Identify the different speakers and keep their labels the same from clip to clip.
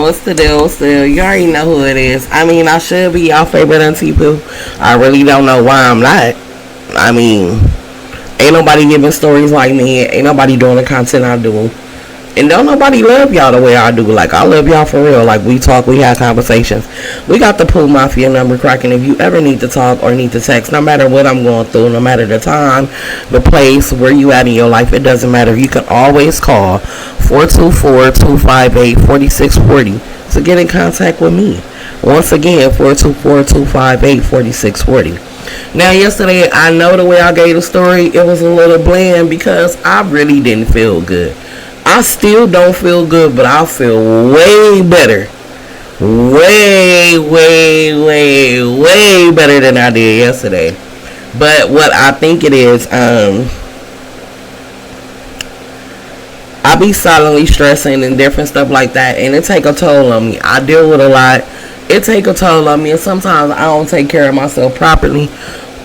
Speaker 1: What's the deal? What's the deal? You already know who it is. I mean, I should be y'all favorite auntie Pooh. I really don't know why I'm not. I mean, ain't nobody giving stories like me. Ain't nobody doing the content I do. And don't nobody love y'all the way I do. Like, I love y'all for real. Like, we talk, we have conversations. We got the Pooh Mafia number cracking. If you ever need to talk or need to text, no matter what I'm going through, no matter the time, the place, where you at in your life, it doesn't matter. You can always call 424-258-4640 to get in contact with me. Once again, 424-258-4640. Now, yesterday, I know the way I gave the story, it was a little bland because I really didn't feel good. I still don't feel good, but I feel way better. Way better than I did yesterday. But what I think it is, I be silently stressing and different stuff like that, and it take a toll on me. I deal with a lot. It take a toll on me, and sometimes I don't take care of myself properly.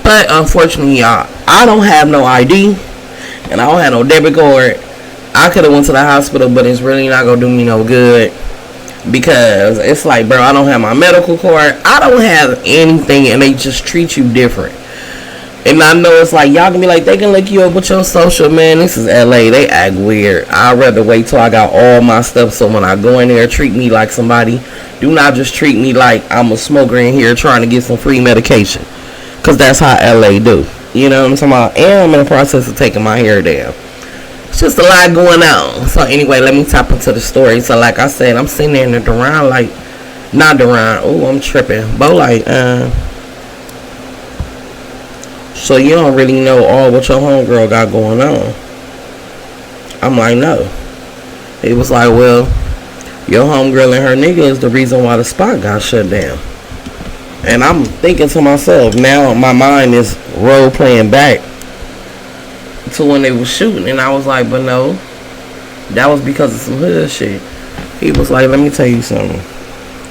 Speaker 1: But unfortunately, y'all, I don't have no ID, and I don't have no debit card. I could have went to the hospital, but it's really not going to do me no good. Because it's like, bro, I don't have my medical card. I don't have anything, and they just treat you different. And I know it's like, y'all can be like, they can look you up with your social, man. This is LA. They act weird. I'd rather wait till I got all my stuff, so when I go in there, treat me like somebody. Do not just treat me like I'm a smoker in here trying to get some free medication. Because that's how LA do. You know what I'm talking about? And I'm in the process of taking my hair down. It's just a lot going on. So anyway, let me tap into the story. So like I said, I'm sitting there in the Duran, like, not Duran. Oh, I'm tripping. But like, so you don't really know all what your homegirl got going on. I'm like, no. He was like, well, your homegirl and her nigga is the reason why the spot got shut down. And I'm thinking to myself, now my mind is role playing back to when they was shooting, and I was like, but no, that was because of some hood shit. He was like, let me tell you something.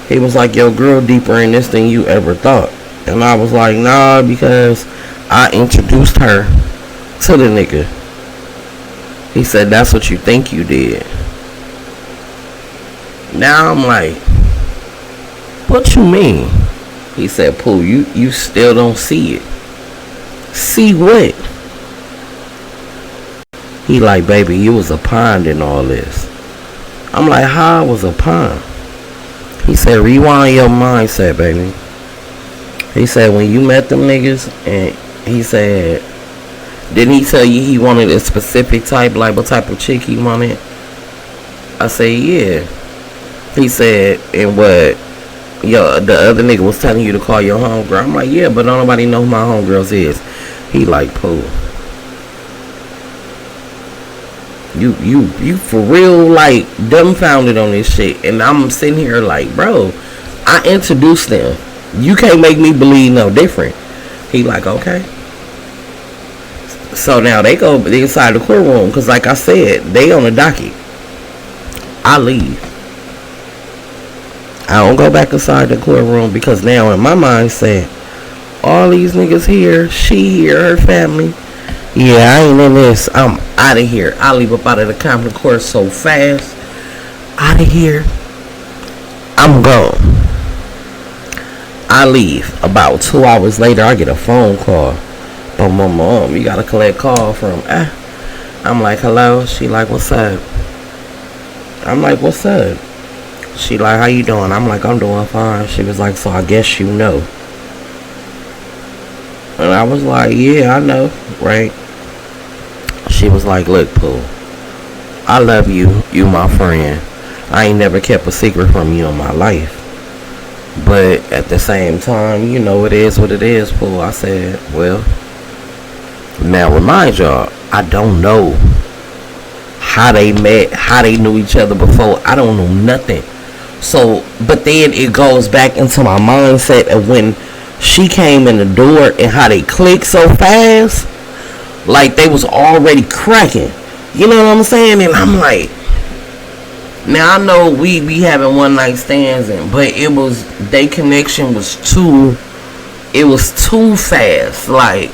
Speaker 1: He was like, yo, girl deeper in this than you ever thought. And I was like, nah, because I introduced her to the nigga. He said, that's what you think you did. Now I'm like, what you mean? He said, Pooh, you still don't see it. See what? He like, baby, you was a pond in all this. I'm like, how I was a pond? He said, rewind your mindset, baby. He said, when you met them niggas, and he said, didn't he tell you he wanted a specific type, like what type of chick he wanted? I said, yeah. He said, and what? Yo, the other nigga was telling you to call your homegirl. I'm like, yeah, but don't nobody know who my homegirls is. He like, Pooh. You for real, like, dumbfounded on this shit. And I'm sitting here like, bro, I introduced them. You can't make me believe no different. He like, okay. So now they go inside the courtroom, because like I said, they on the docket. I leave. I don't go back inside the courtroom, because now in my mindset, all these niggas here, she here, her family. Yeah, I ain't in this. I'm out of here. I leave up out of the conference court so fast. Out of here. I'm gone. I leave. About 2 hours later, I get a phone call. From my mom. You gotta collect call from. I'm like, hello. She like, what's up? I'm like, what's up? She like, how you doing? I'm like, I'm doing fine. She was like, so I guess you know. And I was like, yeah, I know, right? She was like, look, Pooh, I love you. You my friend. I ain't never kept a secret from you in my life. But at the same time, you know, it is what it is, Pooh. I said, well, now remind y'all, I don't know how they met, how they knew each other before. I don't know nothing. So, but then it goes back into my mindset of when she came in the door and how they clicked so fast. Like they was already cracking. You know what I'm saying? And I'm like, now I know we be having one night stands, but it was, their connection was too fast. Like,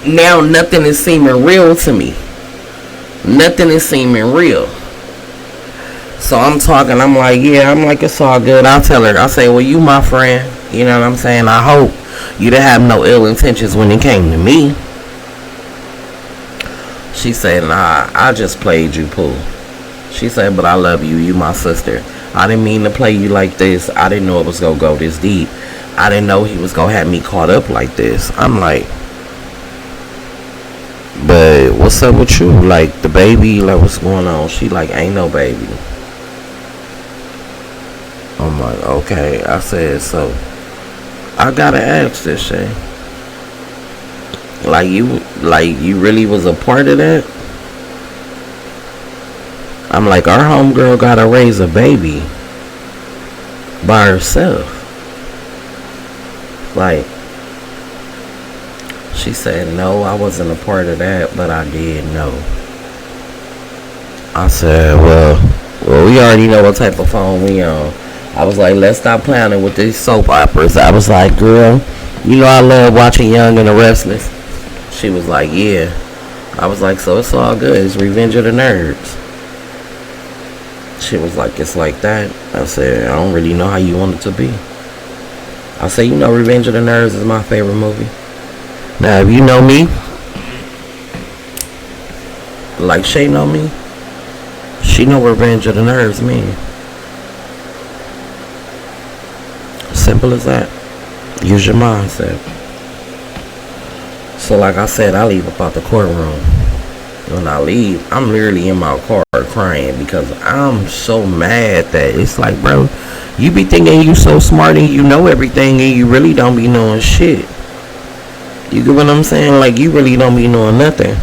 Speaker 1: now nothing is seeming real to me. Nothing is seeming real. So I'm talking, I'm like, yeah, I'm like, it's all good. I'll tell her, I say, well, you my friend. You know what I'm saying? I hope you didn't have no ill intentions when it came to me. She said, nah, I just played you, Pooh. She said, but I love you. You my sister. I didn't mean to play you like this. I didn't know it was going to go this deep. I didn't know he was going to have me caught up like this. I'm like, but what's up with you? Like, the baby, like, what's going on? She like, ain't no baby. I'm like, okay. I said, so I gotta ask this shit. Like you really was a part of that? I'm like, our homegirl gotta raise a baby by herself. Like, she said, no, I wasn't a part of that, but I did know. I said, well, we already know what type of phone we on. I was like, let's stop playing with these soap operas. I was like, girl, you know I love watching Young and the Restless. She was like, yeah. I was like, so it's all good. It's Revenge of the Nerds. She was like, it's like that. I said, I don't really know how you want it to be. I said, you know, Revenge of the Nerds is my favorite movie. Now, if you know me, like Shay know me, she know Revenge of the Nerds mean. Simple as that. Use your mindset. So like I said, I leave about the courtroom. When I leave, I'm literally in my car crying because I'm so mad that it's like, bro, you be thinking you so smart and you know everything and you really don't be knowing shit. You get what I'm saying? Like, you really don't be knowing nothing.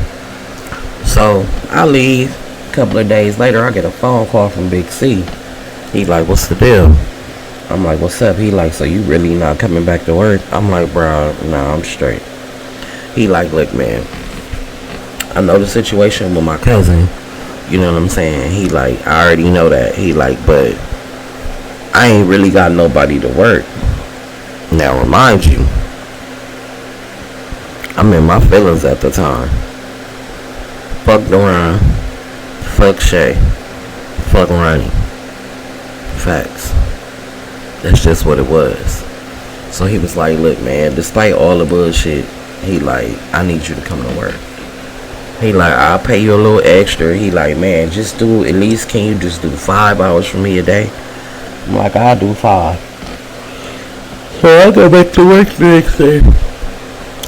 Speaker 1: So I leave. A couple of days later, I get a phone call from Big C. He like, what's the deal? I'm like, what's up? He like, so you really not coming back to work? I'm like, bro, nah, I'm straight. He like, look, man, I know the situation with my cousin. You know what I'm saying? He like, I already know that. He like, but I ain't really got nobody to work. Now, remind you, I'm in my feelings at the time. Fuck around. Fuck Shay. Fuck Ronnie. Facts. That's just what it was. So he was like, look, man, despite all the bullshit, he like, I need you to come to work. He like, I'll pay you a little extra. He like, man, just do, at least can you just do 5 hours for me a day? I'm like, I'll do 5. So I go back to work the next day.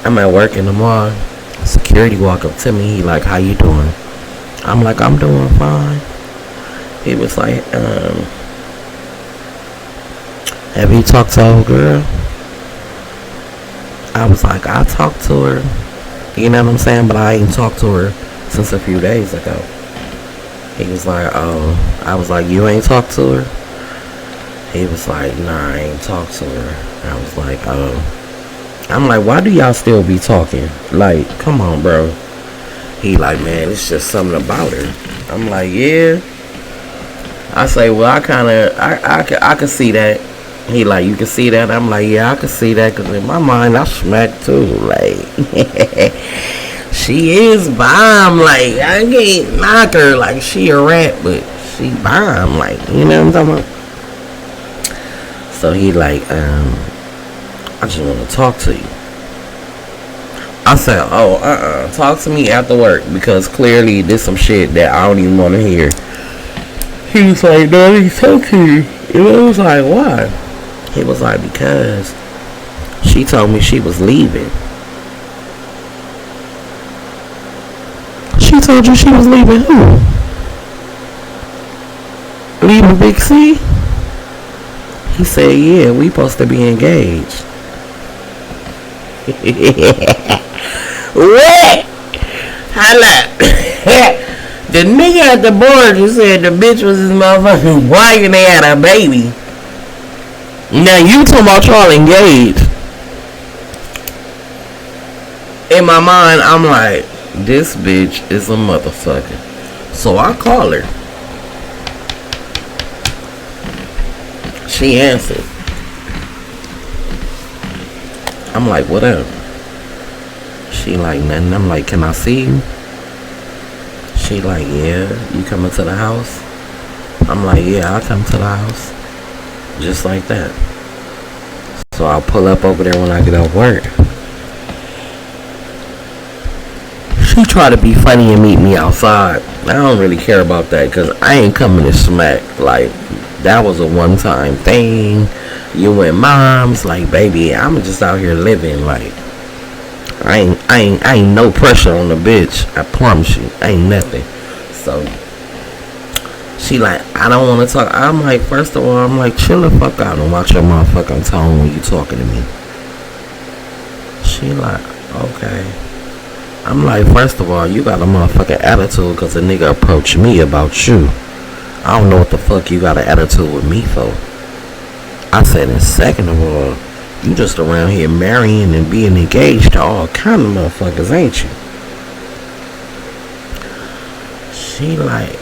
Speaker 1: I'm at work in the mall. Security walk up to me. He like, how you doing? I'm like, I'm doing fine. He was like, have you talked to old girl? I was like, I talked to her. You know what I'm saying? But I ain't talked to her since a few days ago. He was like, oh. I was like, you ain't talked to her? He was like, nah, I ain't talked to her. I was like, oh. I'm like, why do y'all still be talking? Like, come on, bro. He like, man, it's just something about her. I'm like, yeah. I say, well, I could see that. He like, you can see that? I'm like, yeah, I can see that, because in my mind, I smacked too. Like, she is bomb. Like, I can't knock her. Like, she a rat, but she bomb. Like, you know what I'm talking about? So he like, I just want to talk to you. I said, oh, talk to me after work, because clearly there's some shit that I don't even want to hear. He was like, no, he's talking to you. And I was like, why? He was like, because she told me she was leaving. She told you she was leaving who? Leaving Big C? He said, yeah, we supposed to be engaged. What? Holla. The nigga at the board just said the bitch was his motherfucking wife and they had a baby. Now you talking about y'all engaged. In my mind, I'm like, this bitch is a motherfucker. So I call her. She answered. I'm like, what up? She like, nothing. I'm like, can I see you? She like, yeah. You coming to the house? I'm like, yeah, I'll come to the house. Just like that. So I'll pull up over there when I get off work. She try to be funny and meet me outside. I don't really care about that because I ain't coming to smack. Like, that was a one-time thing. You and mom's like, baby, I'm just out here living. Like, I ain't no pressure on the bitch. I promise you, ain't nothing. So she like, I don't want to talk. I'm like, first of all, I'm like, chill the fuck out and watch your motherfucking tone when you talking to me. She like, okay. I'm like, first of all, you got a motherfucking attitude because a nigga approached me about you. I don't know what the fuck you got an attitude with me for. I said, and second of all, you just around here marrying and being engaged to all kind of motherfuckers, ain't you? She like,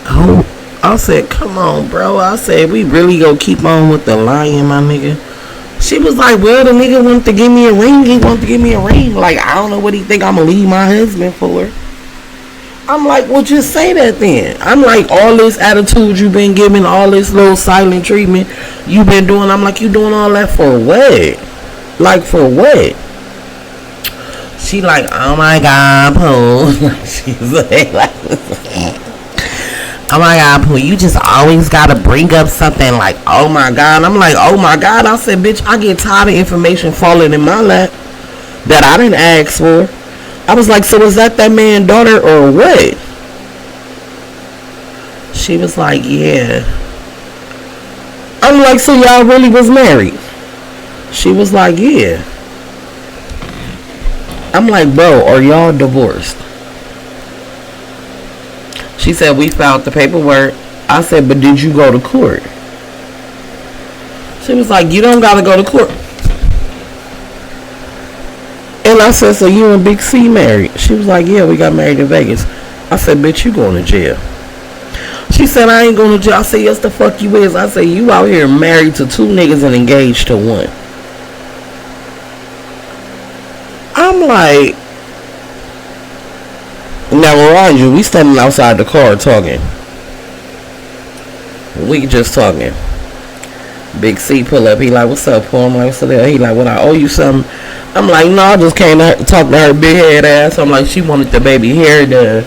Speaker 1: oh, I said, come on, bro. I said, we really gonna keep on with the lying, my nigga. She was like, well, the nigga wanted to give me a ring. He wanted to give me a ring. Like, I don't know what he think I'm gonna leave my husband for. I'm like, well, just say that then. I'm like, all this attitude you been giving, all this little silent treatment you been doing. I'm like, you doing all that for what? Like, for what? She like, oh my God, Pooh. She's like, oh my God, Pooh, you just always gotta bring up something like, oh my God. I'm like, oh my God. I said, bitch, I get tired of information falling in my lap that I didn't ask for. I was like, so was that man's daughter or what? She was like, yeah. I'm like, so y'all really was married? She was like, yeah. I'm like, bro, are y'all divorced? She said, we filed the paperwork. I said, but did you go to court? She was like, you don't gotta go to court. And I said, so you and Big C married? She was like, yeah, we got married in Vegas. I said, bitch, you going to jail. She said, I ain't going to jail. I said, yes, the fuck you is. I said, you out here married to 2 niggas and engaged to 1. I'm like, now mind you, we standing outside the car talking. We just talking. Big C pull up. He like, what's up, Paul? I'm like, what's up? He like, what, I owe you something? I'm like, no, I just came to talk to her big head ass. I'm like, she wanted the baby hair done.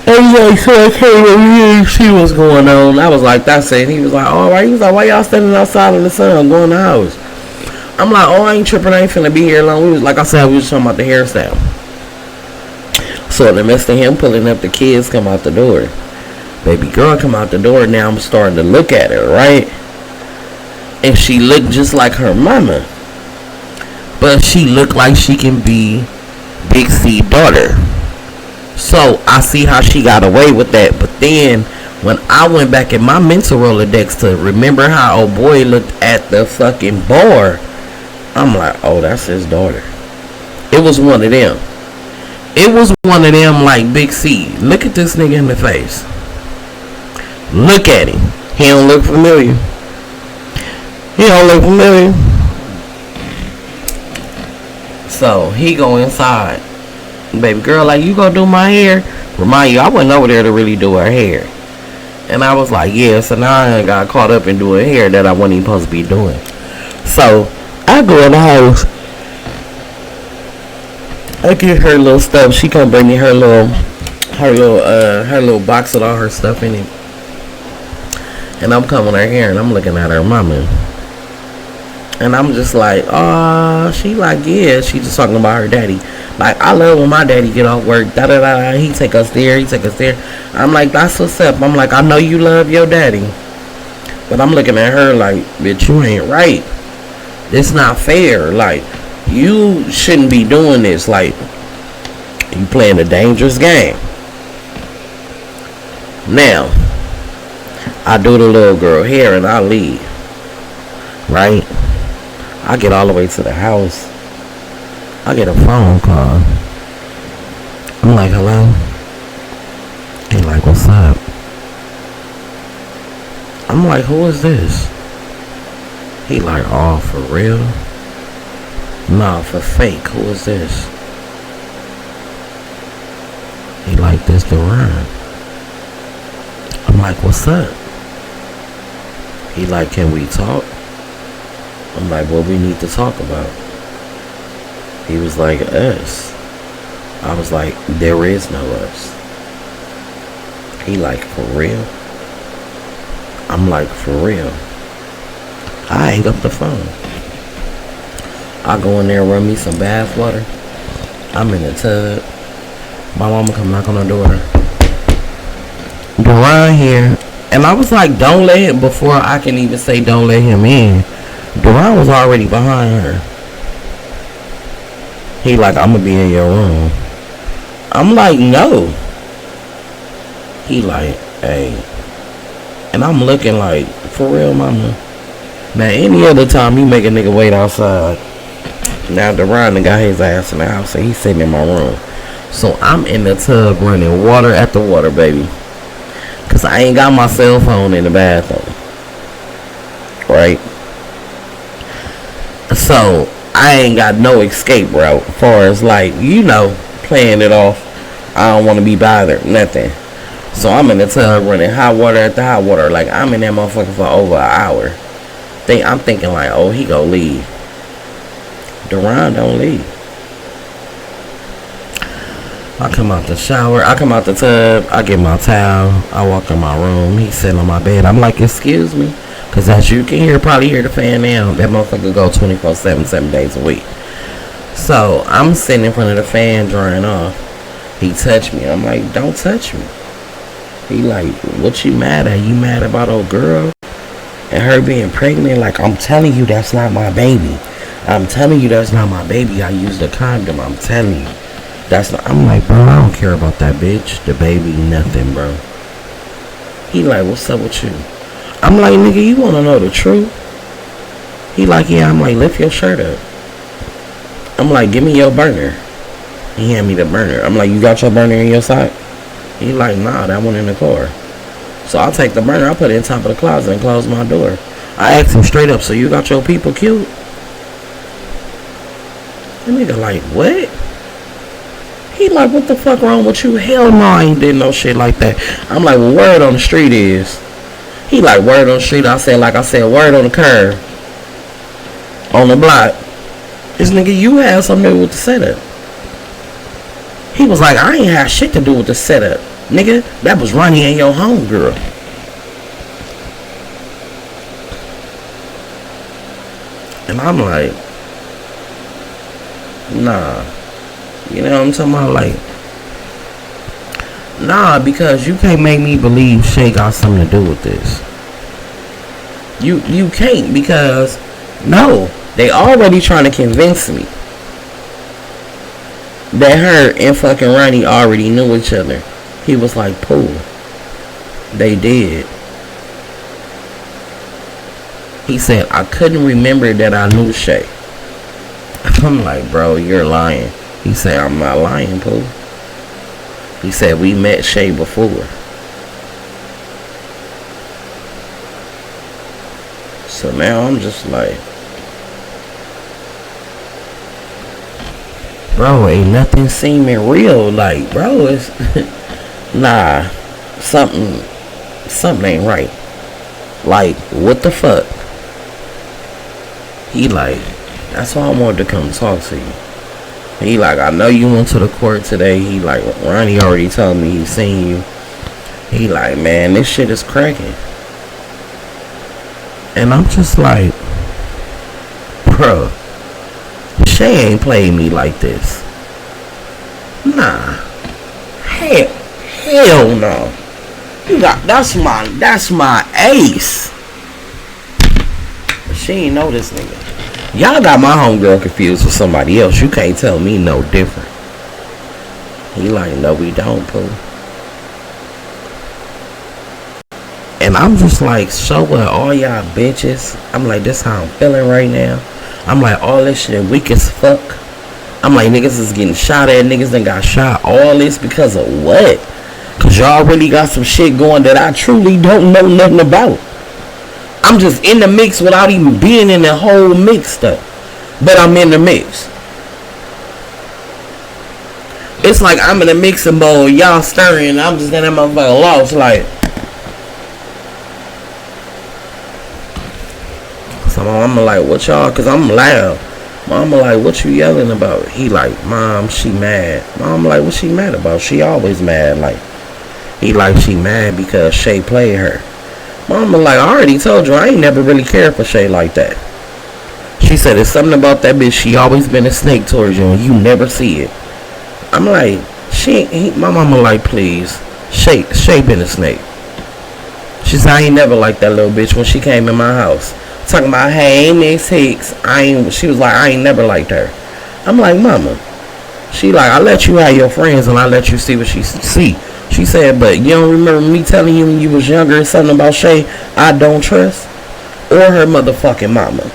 Speaker 1: I was like, so I came over here to see what's going on. I was like, that's it. He was like, all right. He was like, why y'all standing outside in the sun going to the house? I'm like, oh, I ain't tripping. I ain't finna be here long. We was, like I said, we was talking about the hairstyle. So in the midst of him pulling up, the kids come out the door. Baby girl come out the door. Now I'm starting to look at her, right? And she looked just like her mama. But she looked like she can be Big C's daughter. So I see how she got away with that. But then when I went back in my mental Rolodex to remember how old boy looked at the fucking bar, I'm like, oh, that's his daughter. It was one of them. It was one of them like, Big C, look at this nigga in the face. Look at him. He don't look familiar. He don't look familiar. So he go inside. Baby girl like, you gonna do my hair? Remind you, I wasn't over there to really do her hair. And I was like, yeah, so now I got caught up in doing hair that I wasn't even supposed to be doing. So I go in the house. I get her little stuff. She come bring me her little box with all her stuff in it. And I'm coming her hair and I'm looking at her mama. And I'm just like, oh, she like, yeah. She just talking about her daddy. Like, I love when my daddy get off work. Da da da. He take us there. He take us there. I'm like, that's what's up. I'm like, I know you love your daddy. But I'm looking at her like, bitch, you ain't right. It's not fair. Like, you shouldn't be doing this. Like, you playing a dangerous game. Now, I do the little girl hair and I leave. Right? I get all the way to the house. I get a phone call. I'm like, hello? He like, what's up? I'm like, who is this? He like, oh, for real? Nah, for fake. Who is this? He like, this the rhyme. I'm like, what's up? He like, can we talk? I'm like, what we need to talk about? He was like, us. I was like, there is no us. He like, for real? I'm like, for real. I hang up the phone. I go in there, run me some bath water. I'm in the tub. My mama come knock on the door. Duran here. And I was like, don't let him, before I can even say don't let him in, Duran was already behind her. He like, I'm gonna be in your room. I'm like, no. He like, hey. And I'm looking like, for real, mama? Now, any other time you make a nigga wait outside. Now, Duran got his ass in the house and he's sitting in my room. So, I'm in the tub running water after water, baby. Because I ain't got my cell phone in the bathroom. Right? So, I ain't got no escape route. As far as, like, you know, playing it off. I don't want to be bothered. Nothing. So, I'm in the tub running hot water after hot water. Like, I'm in that motherfucker for over an hour. I'm thinking, like, oh, he gonna leave. Duran don't leave. I come out the shower. I come out the tub. I get my towel. I walk in my room. He's sitting on my bed. I'm like, excuse me. Because as you can hear, probably hear the fan now. That motherfucker go 24/7, 7 days a week. So, I'm sitting in front of the fan drying off. He touched me. I'm like, don't touch me. He like, what you mad at? You mad about old girl? And her being pregnant? Like, I'm telling you, that's not my baby. I'm telling you, that's not my baby. I used a condom. I'm telling you. That's not. I'm like, bro, I don't care about that bitch, the baby, nothing, bro. He like, what's up with you? I'm like, nigga, you want to know the truth? He like, yeah. I'm like, lift your shirt up. I'm like, give me your burner. He hand me the burner. I'm like, you got your burner in your sock? He like, nah, that one in the car. So I'll take the burner, I'll put it in top of the closet and close my door. I asked him straight up, so you got your people killed? That nigga like, what? He like, what the fuck wrong with you? Hell no, I ain't did no shit like that. I'm like, well, word on the street is. He like, word on the street. I said, word on the curb. On the block. This nigga, you had something to do with the setup. He was like, I ain't had shit to do with the setup. Nigga, that was Ronnie and your homegirl. And I'm like, nah. You know what I'm talking about? Like, nah, because you can't make me believe Shay got something to do with this. You can't, because no, they already trying to convince me that her and fucking Ronnie already knew each other. He was like, Pooh, they did. He said, I couldn't remember that I knew Shay. I'm like, bro, you're lying. He said, I'm not lying, Pooh. He said, we met Shay before. So now I'm just like, bro, ain't nothing seeming real. Like, bro, it's nah, something ain't right. Like, what the fuck? He like, that's why I wanted to come talk to you. He like, I know you went to the court today. He like, Ronnie already told me he seen you. He like, man, this shit is cracking. And I'm just like, bro, Shay ain't played me like this. Nah. Hell no. You got, that's my ace. But she ain't know this nigga. Y'all got my homegirl confused with somebody else. You can't tell me no different. He like, no, we don't, Pooh. And I'm just like, so what, all y'all bitches? I'm like, this how I'm feeling right now. I'm like, all this shit weak as fuck. I'm like, niggas is getting shot at. Niggas done got shot. All this because of what? Because y'all really got some shit going that I truly don't know nothing about. I'm just in the mix without even being in the whole mix stuff. But I'm in the mix. It's like I'm in a mixing bowl. Y'all stirring. I'm just in that motherfucker lost. Like, So my mama like, what y'all? Cause I'm loud. Mama like, what you yelling about? He like, Mom, she mad. Mom like, what she mad about? She always mad. Like, he like, she mad because Shay played her. Mama like, I already told you, I ain't never really cared for Shay like that. She said, it's something about that bitch. She always been a snake towards you and you never see it. I'm like, my mama like, please. Shay been a snake. She said, I ain't never liked that little bitch when she came in my house. Talking about, hey, Miss Hicks. She was like, I ain't never liked her. I'm like, Mama. She like, I let you have your friends and I let you see what she see. She said, but you don't remember me telling you when you was younger something about Shay I don't trust? Or her motherfucking mama.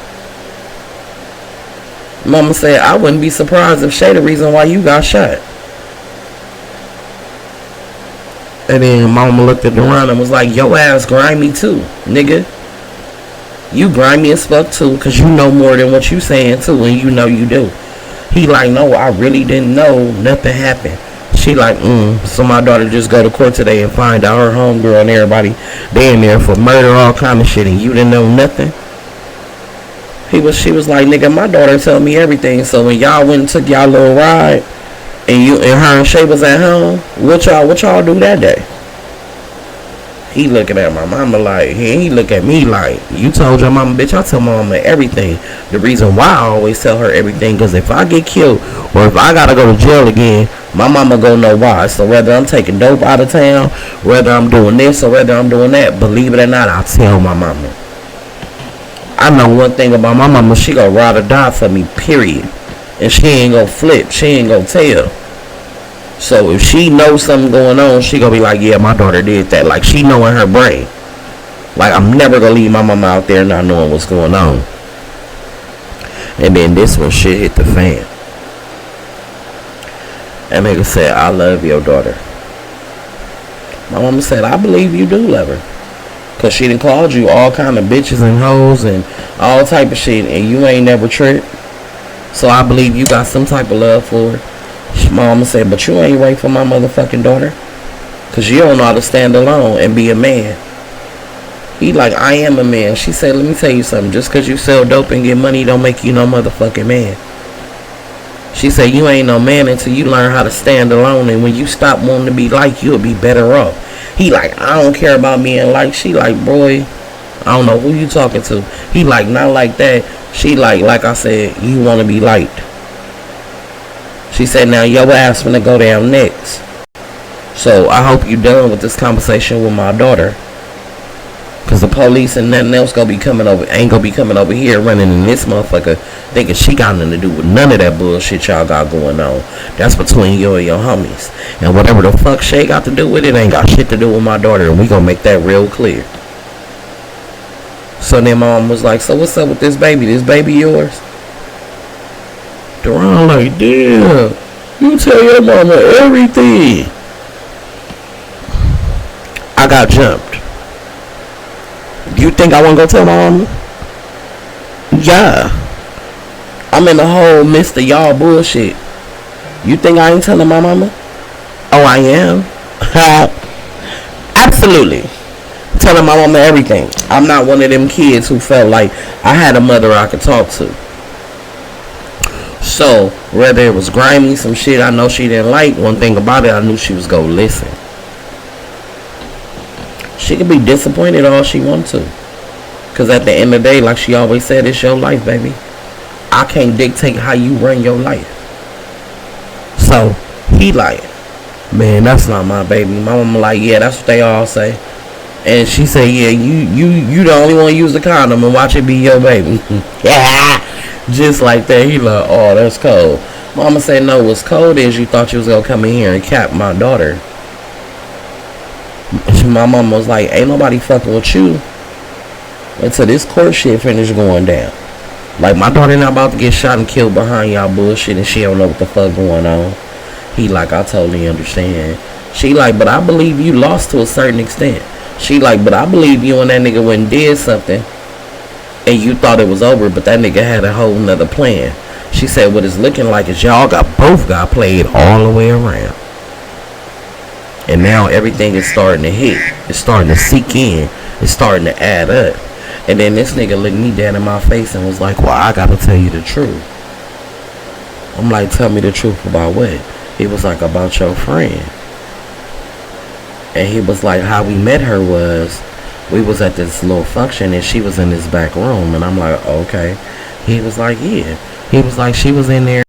Speaker 1: Mama said, I wouldn't be surprised if Shay the reason why you got shot. And then Mama looked at around and was like, yo ass grimy too, nigga. You grimy as fuck too, cause you know more than what you saying too, and you know you do. He like, no, I really didn't know nothing happened. She like, so my daughter just go to court today and find out her homegirl and everybody they in there for murder, all kind of shit, and you didn't know nothing. She was like, nigga, my daughter tell me everything. So when y'all went and took y'all little ride, and her and Shay was at home, what y'all do that day? He looking at my mama like, he look at me like, you told your mama, bitch, I tell my mama everything. The reason why I always tell her everything, because if I get killed, or if I gotta go to jail again, my mama gonna know why. So whether I'm taking dope out of town, whether I'm doing this, or whether I'm doing that, believe it or not, I tell my mama. I know one thing about my mama, she gonna ride or die for me, period. And she ain't gonna flip, she ain't gonna tell. So if she knows something going on, she gonna be like, yeah, my daughter did that. Like, she know in her brain. Like, I'm never gonna leave my mama out there not knowing what's going on. And then this one, shit hit the fan. That nigga said, I love your daughter. My mama said, I believe you do love her. Cause she done called you all kind of bitches and hoes and all type of shit, and you ain't never tripped. So I believe you got some type of love for her. Mama said, but you ain't right for my motherfucking daughter. Cause you don't know how to stand alone and be a man. He like, I am a man. She said, let me tell you something. Just cause you sell dope and get money don't make you no motherfucking man. She said, you ain't no man until you learn how to stand alone. And when you stop wanting to be like, you'll be better off. He like, I don't care about being like. She like, boy, I don't know who you talking to. He like, not like that. She like I said, you want to be liked. She said, now your ass finna go down next. So I hope you done with this conversation with my daughter. Cause the police and nothing else ain't gonna be coming over here running in this motherfucker thinking she got nothing to do with none of that bullshit y'all got going on. That's between you and your homies. And whatever the fuck Shay got to do with it ain't got shit to do with my daughter, and we gonna make that real clear. So then mom was like, so what's up with this baby? This baby yours? Deron like, damn, you tell your mama everything. I got jumped. You think I want to go tell my mama? Yeah. I'm in the whole midst of y'all bullshit. You think I ain't telling my mama? Oh, I am. Absolutely. Telling my mama everything. I'm not one of them kids who felt like I had a mother I could talk to. So, whether it was grimy, some shit I know she didn't like, one thing about it, I knew she was gonna listen. She could be disappointed all she wants to. Because at the end of the day, like she always said, it's your life, baby. I can't dictate how you run your life. So, he like, man, that's not my baby. My mama like, yeah, that's what they all say. And she said, yeah, you the only one to use the condom and watch it be your baby. Yeah. Just like that. He like, oh, that's cold. Mama said, no, what's cold is you thought you was going to come in here and cap my daughter. My mama was like, ain't nobody fucking with you until this court shit finish going down. Like, my daughter not about to get shot and killed behind y'all bullshit and she don't know what the fuck going on. He like, I totally understand. She like, but I believe you lost to a certain extent. She like, but I believe you and that nigga went and did something and you thought it was over, but that nigga had a whole nother plan. She said, what it's looking like is y'all both got played all the way around. And now everything is starting to hit. It's starting to sink in. It's starting to add up. And then this nigga looked me dead in my face and was like, well, I gotta tell you the truth. I'm like, tell me the truth about what? He was like, about your friend. And he was like, how we met her was, we was at this little function and she was in this back room. And I'm like, okay. He was like, yeah. He was like, she was in there.